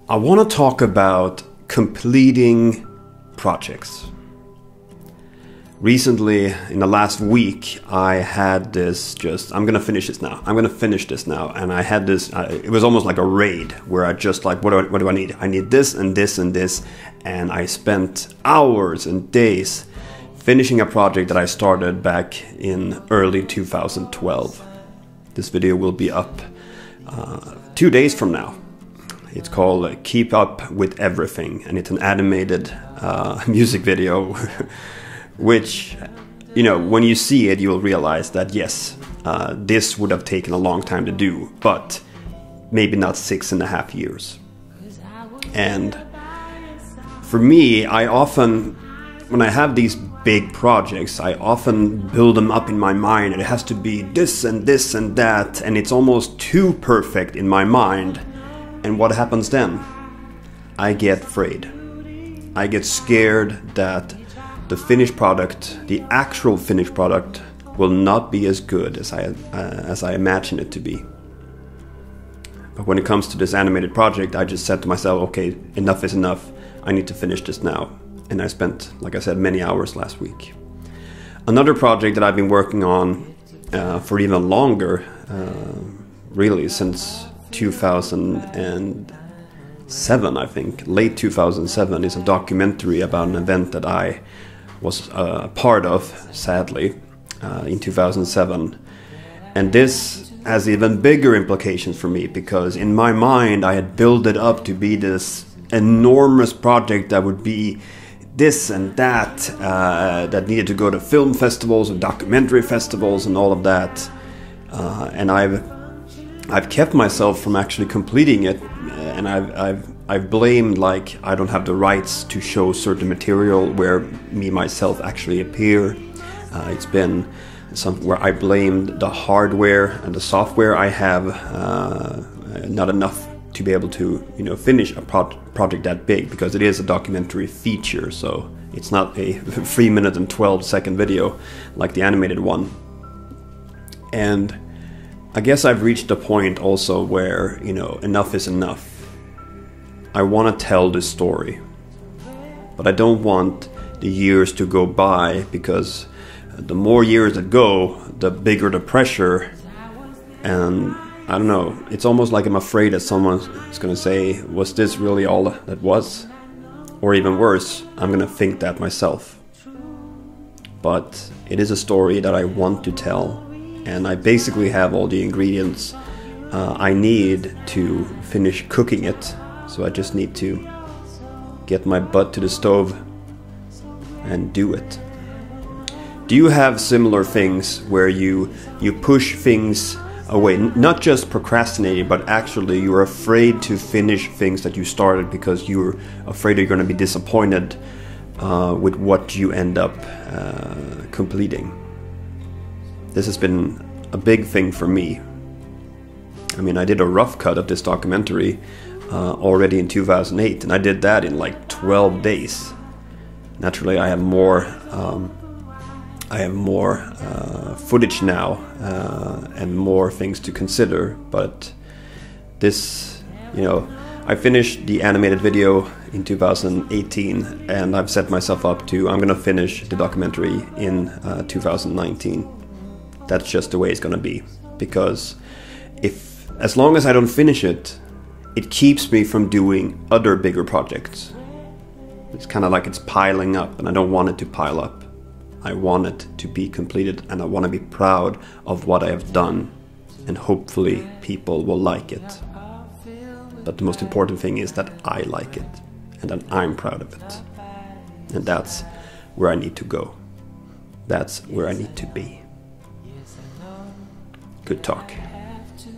I want to talk about completing projects. Recently, in the last week, I had this I'm gonna finish this now. I'm gonna finish this now. And I had this, it was almost like a raid where I just like, what do I need? I need this and this and this. And I spent hours and days finishing a project that I started back in early 2012. This video will be up 2 days from now. It's called Keep Up With Everything, and it's an animated music video, which, you know, when you see it, you'll realize that yes, this would have taken a long time to do, but maybe not 6.5 years. And for me, when I have these big projects, I often build them up in my mind, and it has to be this and this and that, and it's almost too perfect in my mind. And what happens then? I get afraid. I get scared that the finished product, the actual finished product, will not be as good as I imagine it to be. But when it comes to this animated project, I just said to myself, okay, enough is enough. I need to finish this now. And I spent, like I said, many hours last week. Another project that I've been working on for even longer, really since 2007, I think, late 2007, is a documentary about an event that I was a part of, sadly, in 2007. And this has even bigger implications for me, because in my mind I had built it up to be this enormous project that would be this and that, that needed to go to film festivals and documentary festivals and all of that. And I've kept myself from actually completing it, and I've blamed, like, I don't have the rights to show certain material where me myself actually appear. It's been where I blamed the hardware and the software I have, not enough to be able to, you know, finish a project that big, because it is a documentary feature, so it's not a 3 minute and 12-second video like the animated one. And I guess I've reached a point also where, you know, enough is enough. I want to tell this story, but I don't want the years to go by, because the more years that go, the bigger the pressure. And I don't know, it's almost like I'm afraid that someone is going to say, was this really all that was? Or even worse, I'm going to think that myself. But it is a story that I want to tell. And I basically have all the ingredients I need to finish cooking it. So I just need to get my butt to the stove and do it. Do you have similar things where you push things away? Not just procrastinating, but actually you're afraid to finish things that you started because you're afraid you're going to be disappointed with what you end up completing. This has been a big thing for me. I mean, I did a rough cut of this documentary already in 2008, and I did that in like 12 days. Naturally, I have more footage now and more things to consider, but this, you know, I finished the animated video in 2018, and I've set myself up to, I'm gonna finish the documentary in 2019. That's just the way it's gonna be, because as long as I don't finish it, it keeps me from doing other bigger projects. It's kind of like it's piling up, and I don't want it to pile up. I want it to be completed, and I want to be proud of what I have done, and hopefully people will like it. But the most important thing is that I like it, and that I'm proud of it. And that's where I need to go. That's where I need to be. Good talk.